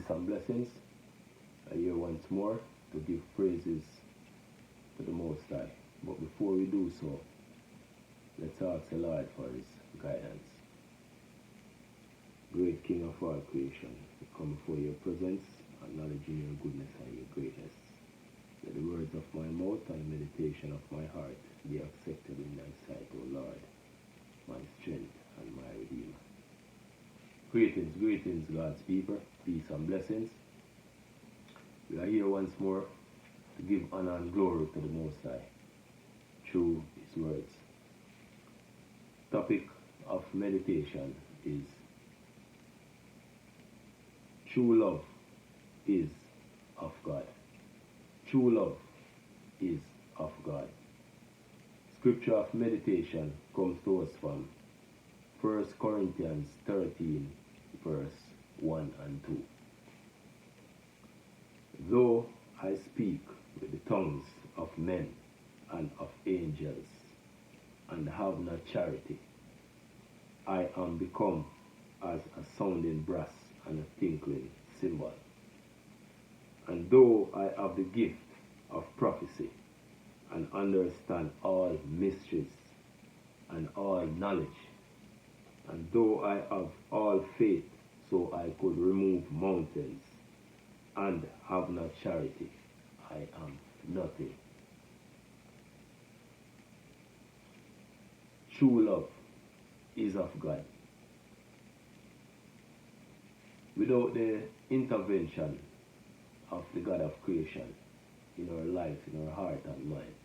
and blessings. I here once more to give praises to the Most High. But before we do so, let's ask the Lord for His guidance. Great King of all creation, we come before your presence, acknowledging your goodness and your greatness. Let the words of my mouth and the meditation of my heart be accepted in thy sight, O Lord, my strength and my Redeemer. Greetings, greetings, God's people, peace and blessings. We are here once more to give honor and glory to the Most High through His words. Topic of meditation is true love is of God. True love is of God. Scripture of meditation comes to us from 1 Corinthians 13, verse 1 and 2. Though I speak with the tongues of men and of angels, and have not charity, I am become as a sounding brass and a tinkling cymbal. And though I have the gift of prophecy, and understand all mysteries and all knowledge, and though I have all faith so I could remove mountains, and have not charity, I am nothing. True love is of God. Without the intervention of the God of creation in our life, in our heart and mind,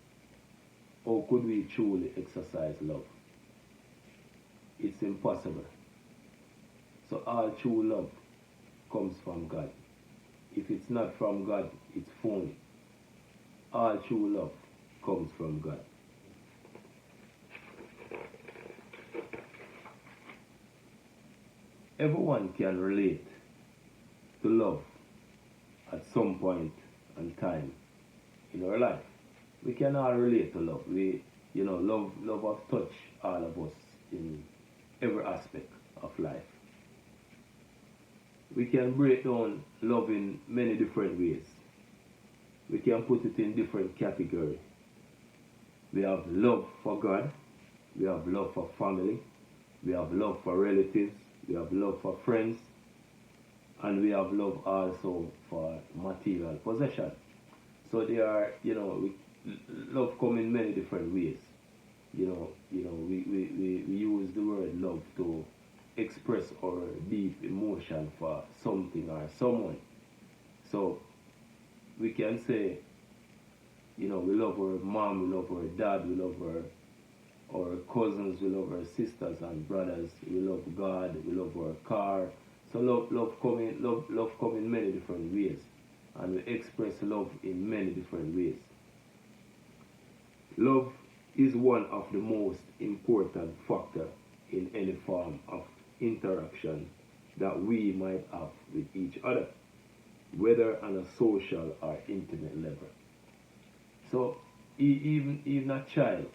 how could we truly exercise love? It's impossible. So all true love comes from God. If it's not from God, it's phony. All true love comes from God. Everyone can relate to love at some point and time in our life. We can all relate to love. Love has touched all of us in every aspect of life. We can break down love in many different ways. We can put it in different categories. We have love for God. We have love for family. We have love for relatives. We have love for friends. And we have love also for material possession. So there are, love comes in many different ways. We use the word love to express our deep emotion for something or someone. So we can say, we love our mom, we love our dad, we love our cousins, we love our sisters and brothers, we love God, we love our car. So love come in many different ways, and we express love in many different ways. Love is one of the most important factors in any form of interaction that we might have with each other, whether on a social or intimate level. So even a child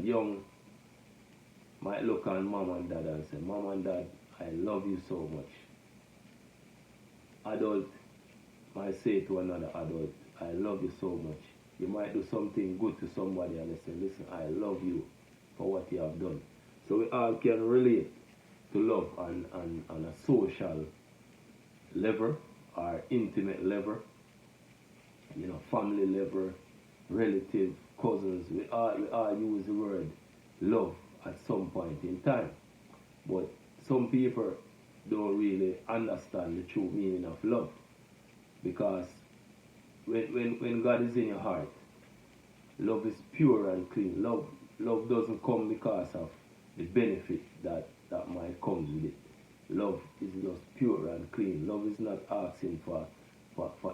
young, might look at mom and dad and say, Mom and Dad, I love you so much. Adult might say to another adult, I love you so much. You might do something good to somebody and they say, listen, I love you for what you have done. So we all can relate to love on a social level or intimate level, family level, relative, cousins. We all use the word love at some point in time. But some people don't really understand the true meaning of love. Because when God is in your heart, love is pure and clean. Love doesn't come because of the benefit that might come with it. Love is just pure and clean. Love is not asking for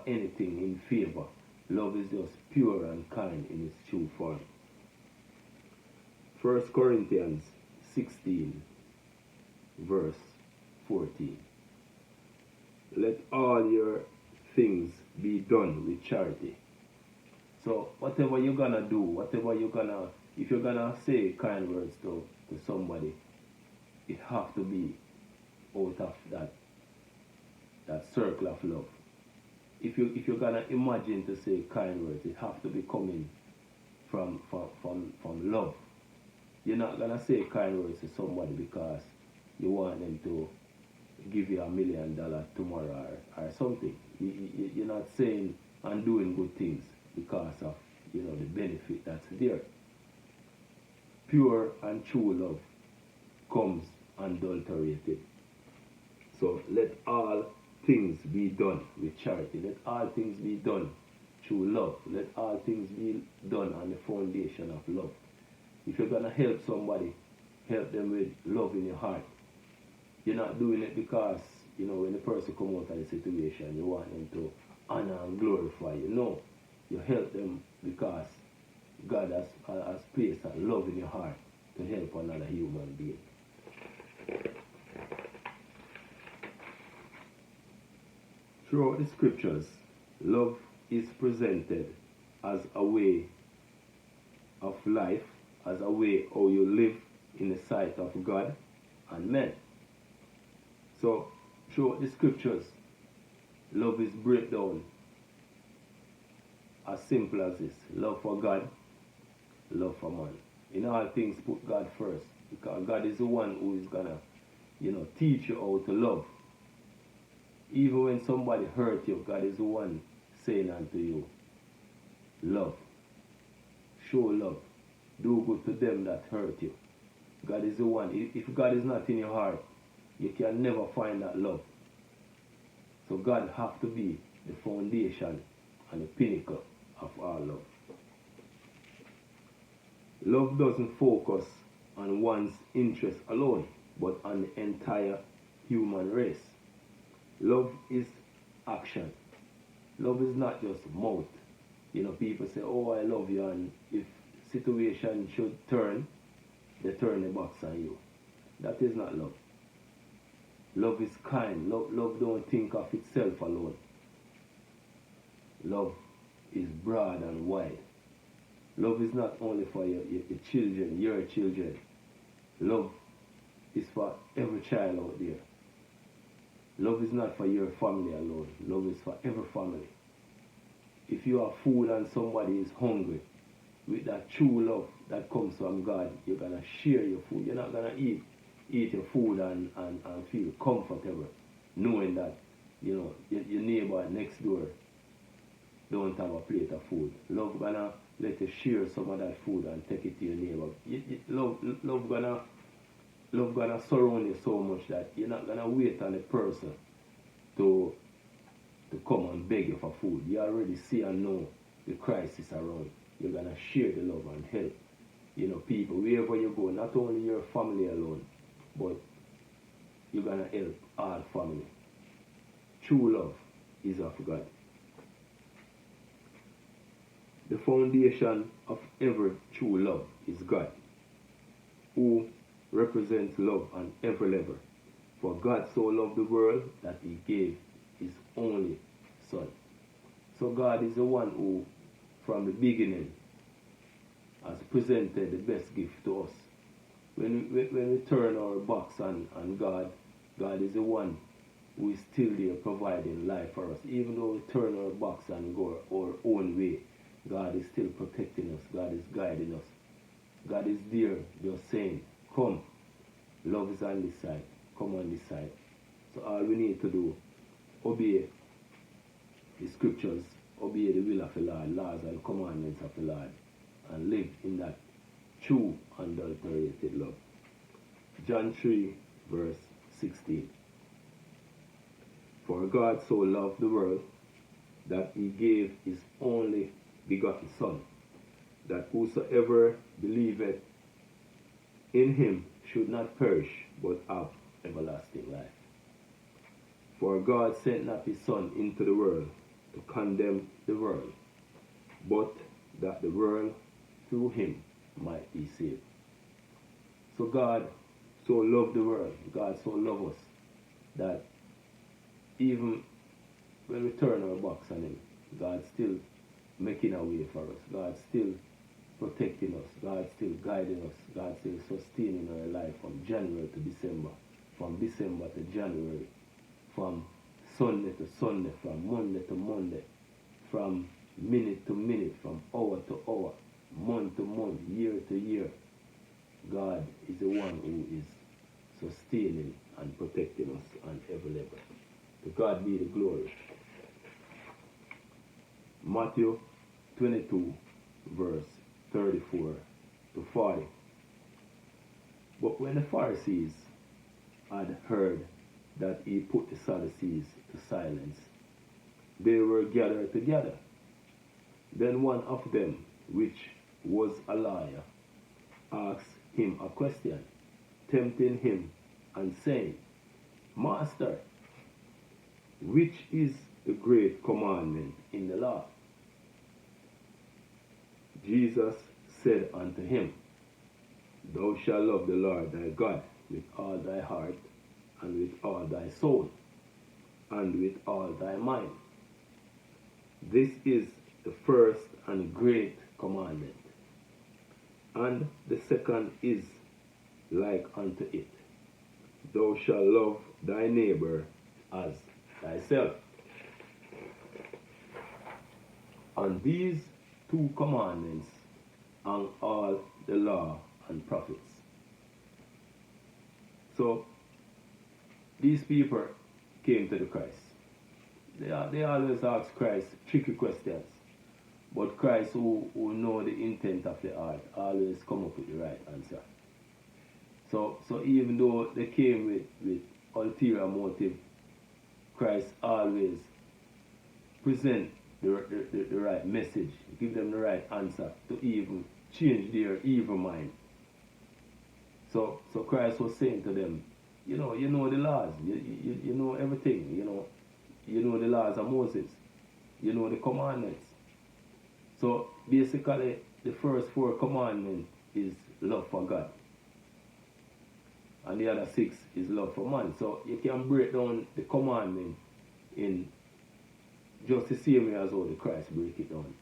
anything in favor. Love is just pure and kind in its true form. 1 Corinthians 16, verse 14. Let all your things be done with charity. So whatever you're gonna do, if you're gonna say kind words to somebody, it have to be out of that circle of love. If you're gonna imagine to say kind words, it have to be coming from love. You're not gonna say kind words to somebody because you want them to give you $1 million tomorrow or something. You're not saying and doing good things because of the benefit that's there. Pure and true love comes unadulterated. So let all things be done with charity. Let all things be done through love. Let all things be done on the foundation of love. If you're gonna help somebody, help them with love in your heart. You're not doing it because when the person come out of the situation, you want them to honor and glorify you. No, you help them because God has placed that love in your heart to help another human being. Throughout the scriptures, love is presented as a way of life, as a way how you live in the sight of God and men. So, throughout the scriptures, love is breakdown as simple as this: love for God, love for man. In all things, put God first, because God is the one who is gonna, teach you how to love. Even when somebody hurt you, God is the one saying unto you, love. Show love. Do good to them that hurt you. God is the one. If God is not in your heart, you can never find that love. So God has to be the foundation and the pinnacle of all love. Love doesn't focus on one's interest alone, but on the entire human race. Love is action. Love is not just mouth. People say, oh, I love you, and if situation should turn, they turn the backs on you. That is not love. Love is kind. Love don't think of itself alone. Love is broad and wide. Love is not only for your children, your children. Love is for every child out there. Love is not for your family alone. Love is for every family. If you have food and somebody is hungry, with that true love that comes from God, you're going to share your food. You're not going to eat your food and feel comfortable knowing that, your neighbor next door don't have a plate of food. Love going to let you share some of that food and take it to your neighbor. Love gonna surround you so much that you're not gonna wait on the person to come and beg you for food. You already see and know the crisis around. You're gonna share the love and help, people wherever you go. Not only your family alone, but you're gonna help all family. True love is of God. The foundation of every true love is God, who represents love on every level. For God so loved the world that he gave his only son. So God is the one who, from the beginning, has presented the best gift to us. When we turn our backs on God, God is the one who is still there providing life for us. Even though we turn our backs and go our own way, God is still protecting us. God is guiding us. God is there just saying, come, love is on this side, come on this side. So all we need to do, obey the scriptures, obey the will of the Lord, laws and commandments of the Lord, and live in that true, unadulterated love. John 3, verse 16. For God so loved the world that he gave his only begotten Son, that whosoever believeth in him should not perish, but have everlasting life. For God sent not his Son into the world to condemn the world, but that the world through him might be saved. So God so loved the world, God so loved us, that even when we turn our backs on him, God still making a way for us. God still protecting us. God still guiding us. God still sustaining our life from January to December, from December to January, from Sunday to Sunday, from Monday to Monday, from minute to minute, from hour to hour, month to month, year to year. God is the one who is sustaining and protecting us on every level. To God be the glory. Matthew 22, verse 34 to 40. But when the Pharisees had heard that he put the Sadducees to silence, they were gathered together. Then one of them, which was a liar, asked him a question, tempting him and saying, Master, which is the great commandment in the law? Jesus said unto him, Thou shalt love the Lord thy God with all thy heart, and with all thy soul, and with all thy mind. This is the first and great commandment. And the second is like unto it. Thou shalt love thy neighbor as thyself. On these two commandments hang all the law and prophets. So, these people came to the Christ. They always ask Christ tricky questions. But Christ, who know the intent of the heart, always come up with the right answer. So even though they came with ulterior motive, Christ always present the right message, give them the right answer to even change their evil mind. So Christ was saying to them, you know the laws, you know everything, you know the laws of Moses, you know the commandments. So basically, the first 4 commandments is love for God, and the other 6 is love for man. So you can break down the commandment in just the same way as how the Christ break it down.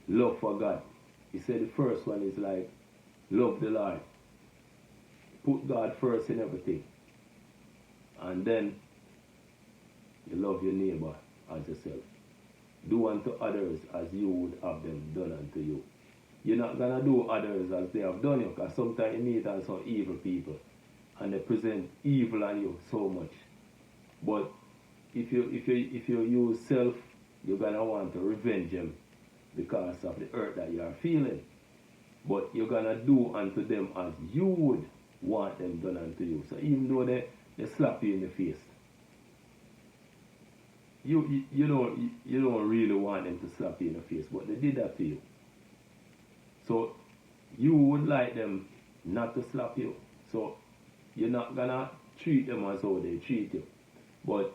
Love for God. He said the first one is like love the Lord. Put God first in everything. And then you love your neighbor as yourself. Do unto others as you would have them done unto you. You're not going to do others as they have done you, because sometimes you meet on some evil people and they present evil on you so much. But if you use self, you're going to want to revenge them because of the hurt that you are feeling. But you're going to do unto them as you would want them done unto you. So even though they slap you in the face, you don't really want them to slap you in the face, but they did that to you. So you would like them not to slap you. So you're not gonna treat them as how they treat you. But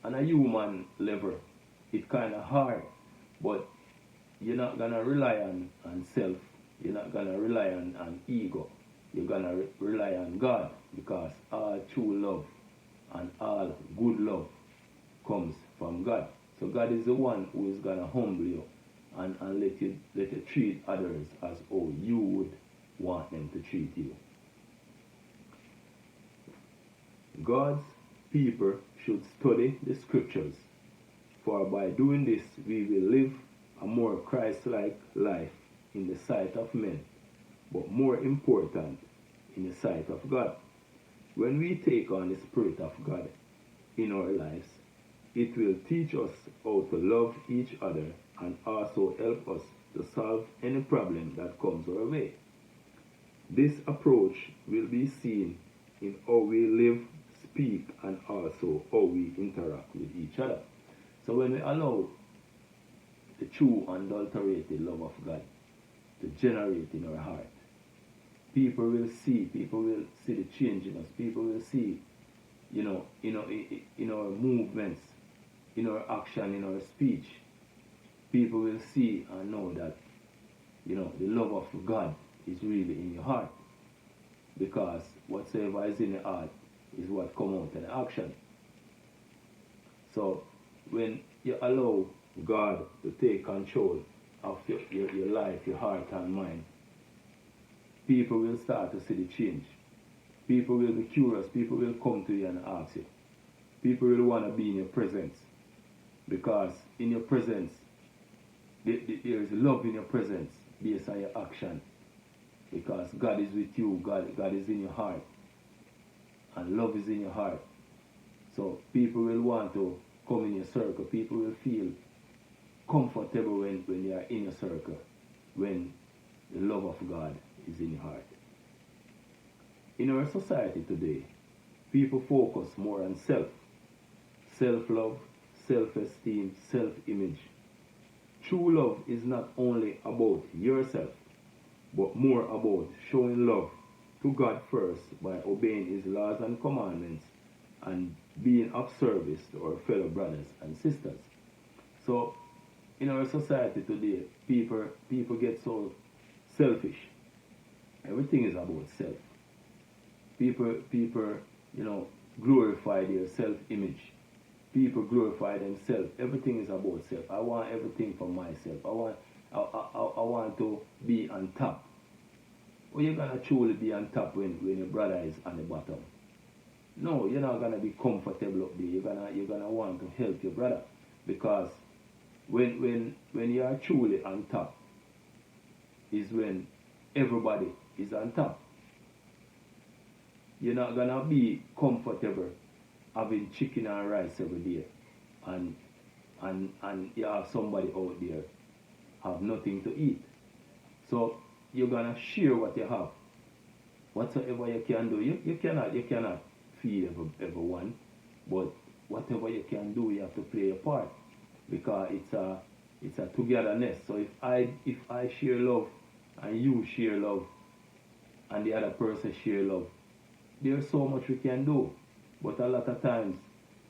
on a human level, it's kind of hard. But you're not gonna rely on self. You're not gonna rely on ego. You're gonna rely on God, because all true love and all good love comes from God. So God is the one who is going to humble you and let you treat others as how you would want them to treat you. God's people should study the scriptures, for by doing this we will live a more Christ-like life in the sight of men, but more important, in the sight of God. When we take on the Spirit of God in our lives, it will teach us how to love each other and also help us to solve any problem that comes our way. This approach will be seen in how we live, speak, and also how we interact with each other. So when we allow the true unadulterated love of God to generate in our heart, people will see the change in us. People will see, in our movements, in our action, in our speech. People will see and know that, the love of God is really in your heart. Because whatsoever is in the heart is what comes out in the action. So when you allow God to take control of your life, your heart and mind, people will start to see the change. People will be curious. People will come to you and ask you, People really want to be in your presence, because in your presence, there is love in your presence based on your action. Because God is with you, God is in your heart, and love is in your heart. So people will want to come in your circle. People will feel comfortable when they are in your circle, when the love of God is in your heart. In our society today, people focus more on self-love, self-esteem, self-image. True love is not only about yourself, but more about showing love to God first by obeying His laws and commandments and being of service to our fellow brothers and sisters. So, in our society today, people get so selfish. Everything is about self. People, glorify their self-image. People glorify themselves. Everything is about self. I want everything for myself. I want to be on top. Well, you're gonna truly be on top when your brother is on the bottom. No, you're not gonna be comfortable up there. You're gonna want to help your brother, because when you are truly on top is when everybody is on top. You're not gonna be comfortable having chicken and rice every day, and you have somebody out there have nothing to eat. So you're gonna share what you have. Whatsoever you can do, you cannot feed everyone, but whatever you can do, you have to play a part, because it's a togetherness. So if I share love and you share love and the other person share love, there's so much we can do. But a lot of times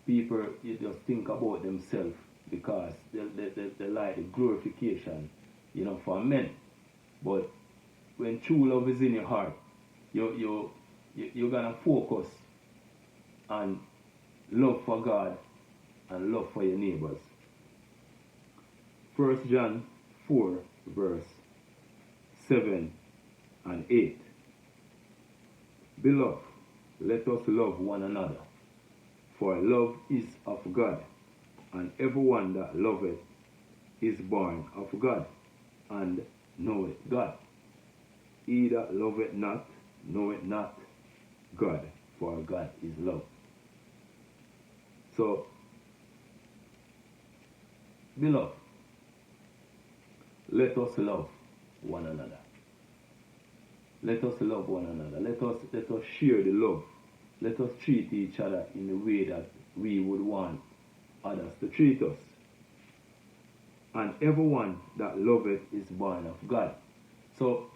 people, you just think about themselves, because they like the glorification, for men. But when true love is in your heart, you're gonna focus on love for God and love for your neighbors. 1 John 4 verse 7 and 8. Beloved, let us love one another, for love is of God, and everyone that loveth is born of God, and knoweth God. He that loveth not, knoweth not God, for God is love. So, beloved, let us love one another. Let us love one another. Let us share the love. Let us treat each other in the way that we would want others to treat us. And everyone that loveth is born of God. So,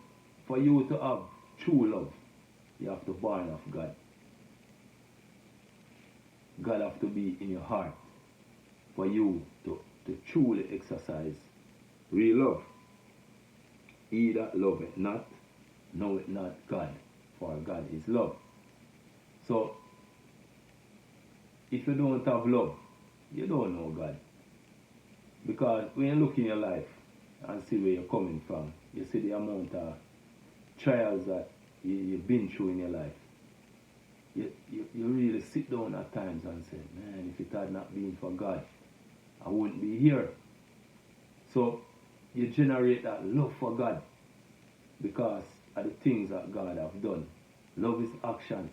for you to have true love, you have to be born of God. God have to be in your heart for you to truly exercise real love. He that loveth not, knoweth not God, for God is love. So, if you don't have love, you don't know God. Because when you look in your life and see where you're coming from, you see the amount of trials that you've been through in your life. You really sit down at times and say, man, if it had not been for God, I wouldn't be here. So you generate that love for God because of the things that God have done. Love is action.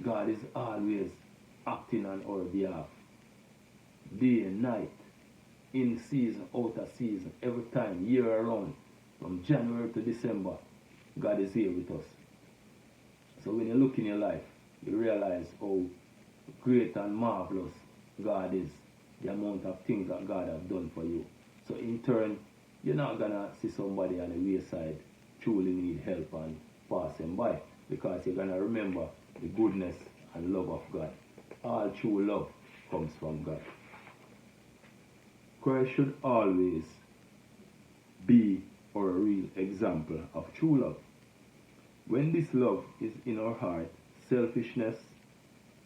God is always acting on our behalf. Day and night, in season, out of season, every time, year around, from January to December, God is here with us. So when you look in your life, you realize how great and marvelous God is, the amount of things that God has done for you. So in turn, you're not going to see somebody on the wayside truly need help and pass them by, because you're going to remember the goodness and love of God. All true love comes from God. Christ should always be our real example of true love. When this love is in our heart, selfishness,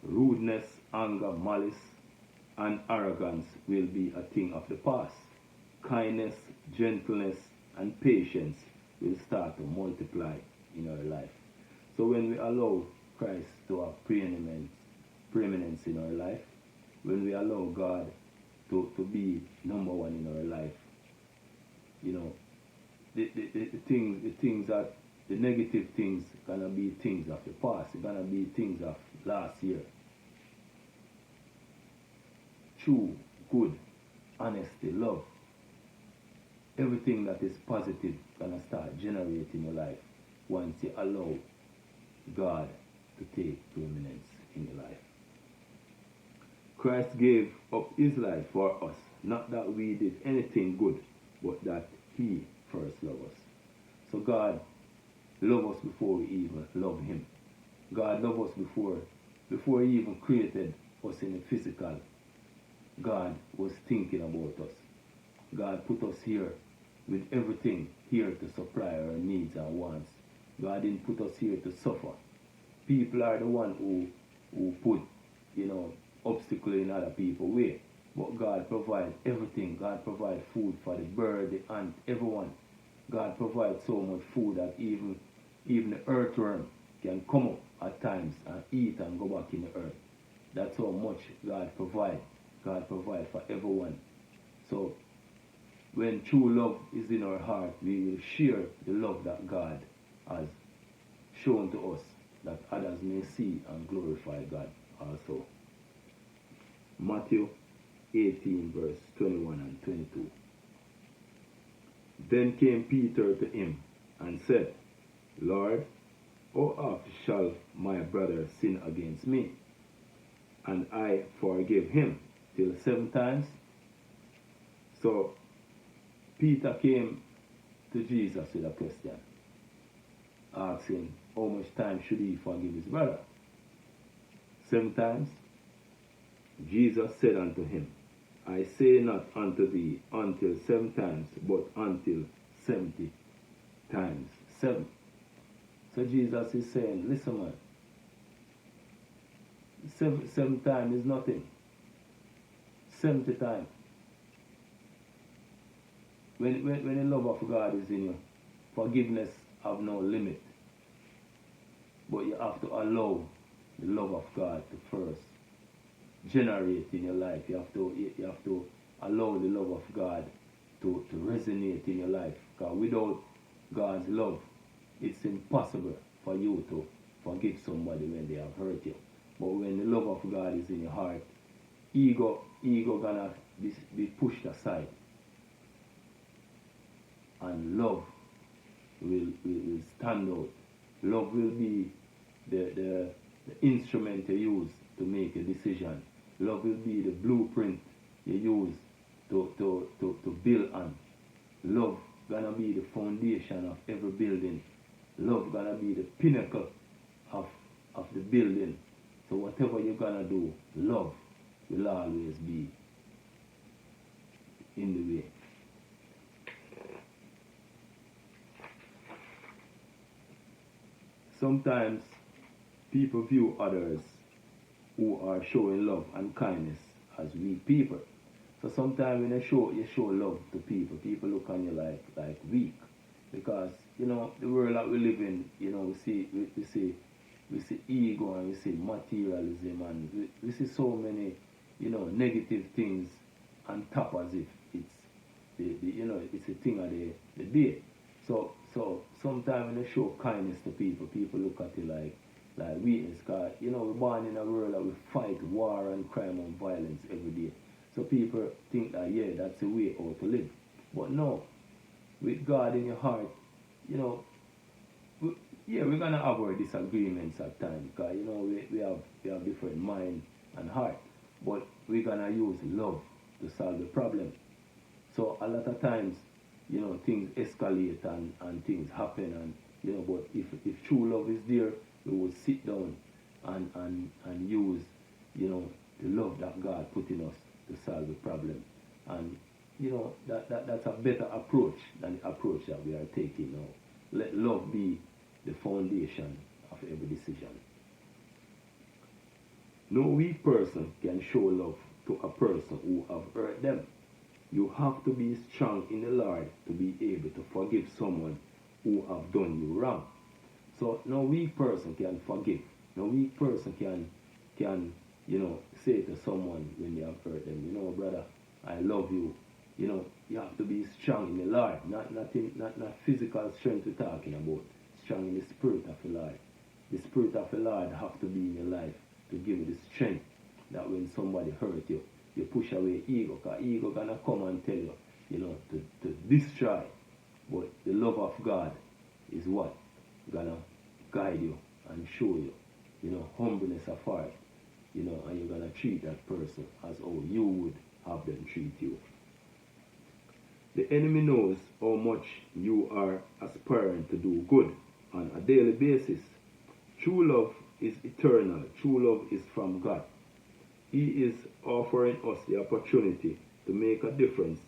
rudeness, anger, malice, and arrogance will be a thing of the past. Kindness, gentleness, and patience will start to multiply in our life. So when we allow Christ to have preeminence in our life, when we allow God to be number one in our life. You know, the things that the negative things gonna be things of the past. It's gonna be things of last year. True, good, honesty, love. Everything that is positive gonna start generating your life once you allow God to take preeminence in your life. Christ gave up his life for us, not that we did anything good, but that he first loved us. So God loved us before we even loved him. God loved us before he even created us in the physical. God was thinking about us. God put us here with everything here to supply our needs and wants. God didn't put us here to suffer. People are the one who put, obstacle in other people's way. But God provides everything. God provides food for the bird, the ant, everyone. God provides so much food that even the earthworm can come up at times and eat and go back in the earth. That's how much God provides. God provides for everyone. So when true love is in our heart, we will share the love that God has shown to us, that others may see and glorify God also. Matthew 18 verse 21 and 22. Then came Peter to him and said, Lord, how oft shall my brother sin against me, and I forgive him? Till 7 times? So Peter came to Jesus with a question, asking how much time should he forgive his brother? 7 times? Jesus said unto him, I say not unto thee until 7 times, but until 70 times 7. So Jesus is saying, listen man, 7 times is nothing. 70 times. When the love of God is in you, forgiveness have no limit. But you have to allow the love of God to first generate in your life. You have to allow the love of God to resonate in your life. Because without God's love, it's impossible for you to forgive somebody when they have hurt you. But when the love of God is in your heart, ego gonna be pushed aside, and love will stand out. Love will be the instrument you use to make a decision. Love will be the blueprint you use to build on. Love gonna be the foundation of every building. Love gonna be the pinnacle of the building. So whatever you're gonna do, love will always be in the way. Sometimes people view others who are showing love and kindness as weak people. So sometimes when you show love to people, people look on you like weak. Because, the world that we live in, we see ego and we see materialism and we see so many, negative things on top as if it's it's a thing of the day. So sometimes when you show kindness to people, people look at you like weakness. Because, we're born in a world that we fight war and crime and violence every day. So people think that, that's the way out to live. But no, with God in your heart, we're going to have our disagreements at times. Because, we have different mind and heart. But we're going to use love to solve the problem. So a lot of times, things escalate and things happen. But if true love is there, we will sit down and use, the love that God put in us to solve the problem. And, that's a better approach than the approach that we are taking now. Let love be the foundation of every decision. No weak person can show love to a person who have hurt them. You have to be strong in the Lord to be able to forgive someone who have done you wrong. So no weak person can forgive. No weak person can say to someone when they have hurt them, brother, I love you. You have to be strong in the Lord, not physical strength we're talking about. Strong in the spirit of the Lord. The spirit of the Lord have to be in your life to give you the strength that when somebody hurt you, you push away ego, because ego gonna come and tell you, to destroy. But the love of God is what gonna guide you and show you, humbleness of heart, and you're gonna treat that person as how you would have them treat you. The enemy knows how much you are aspiring to do good on a daily basis. True love is eternal. True love is from God. He is offering us the opportunity to make a difference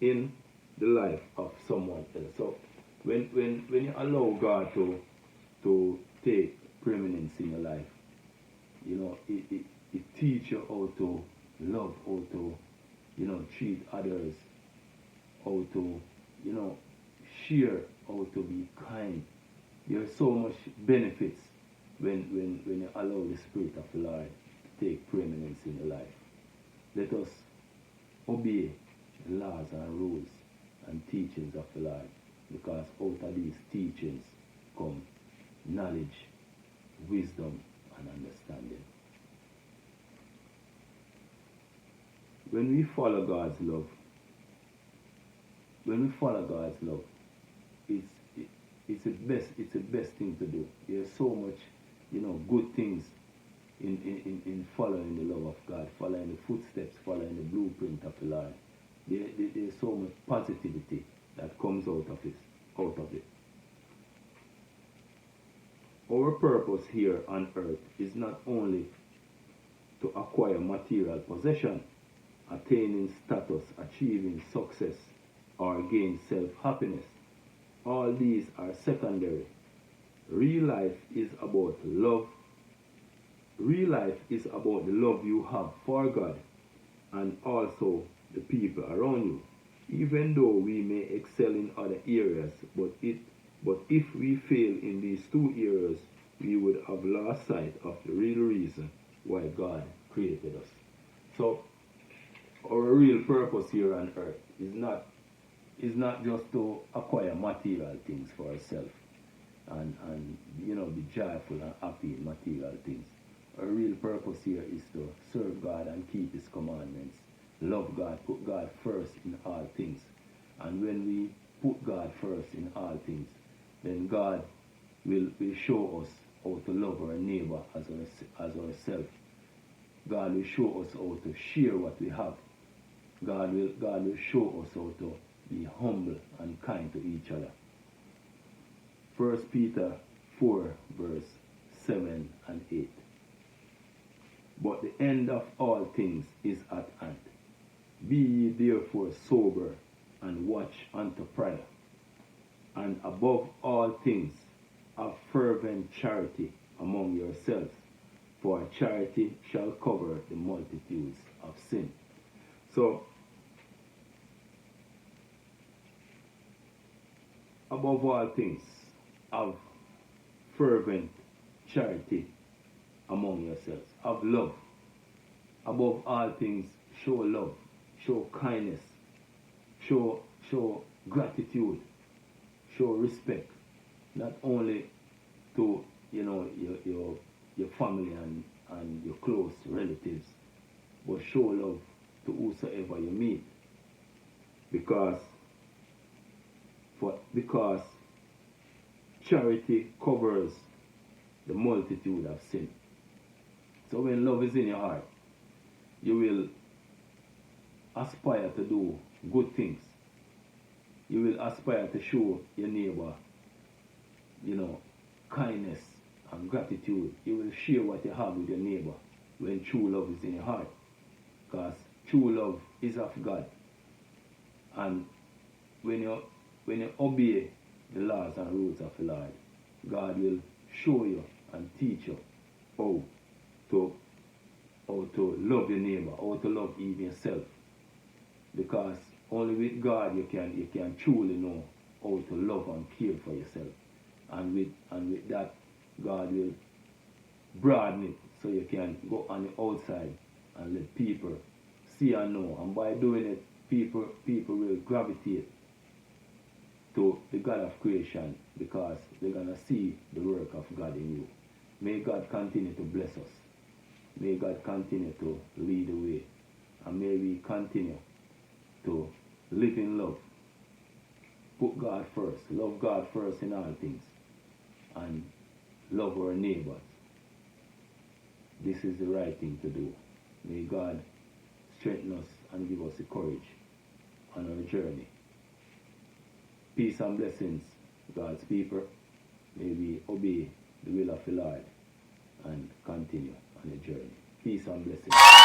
in the life of someone else. So when you allow God to take preeminence in your life, it teaches you how to love, how to treat others, how to share, how to be kind. There's so much benefits when you allow the Spirit of the Lord to take preeminence in your life. Let us obey the laws and rules and teachings of the Lord, because out of these teachings come knowledge, wisdom, and understanding. When we follow God's love, it's the best thing to do. There's so much, good things in following the love of God, following the footsteps, following the blueprint of the Lord. There's so much positivity that comes out of it. Our purpose here on earth is not only to acquire material possession, attaining status, achieving success, or gain self-happiness. All these are secondary. Real life is about love. Real life is about the love you have for God and also the people around you. Even though we may excel in other areas, but if we fail in these two areas, we would have lost sight of the real reason why God created us. So our real purpose here on earth is not just to acquire material things for ourselves and be joyful and happy in material things. Our real purpose here is to serve God and keep His commandments. Love God, put God first in all things. And when we put God first in all things, then God will show us how to love our neighbor as ourselves. God will show us how to share what we have. God will show us how to be humble and kind to each other. 1 Peter 4 verse 7 and 8. But the end of all things is at hand. Be ye therefore sober and watch unto prayer. And above all things, have fervent charity among yourselves, for charity shall cover the multitudes of sin. So, above all things, have fervent charity among yourselves. Have love. Above all things, show love, show kindness, show gratitude, show respect, not only to your family and your close relatives, but show love to whosoever you meet, because charity covers the multitude of sin. So when love is in your heart, you will aspire to do good things. You will aspire to show your neighbor, kindness and gratitude. You will share what you have with your neighbor when true love is in your heart. Because true love is of God. And when you obey the laws and rules of the Lord, God will show you and teach you how to love your neighbor, how to love even yourself. Because only with God you can truly know how to love and care for yourself. And with that, God will broaden it so you can go on the outside and let people see and know. And by doing it, people will gravitate to the God of creation because they're going to see the work of God in you. May God continue to bless us. May God continue to lead the way. And may we continue to live in love. Put God first. Love God first in all things. And love our neighbors. This is the right thing to do. May God strengthen us and give us the courage on our journey. Peace and blessings, God's people. May we obey the will of the Lord and continue on the journey. Peace and blessings.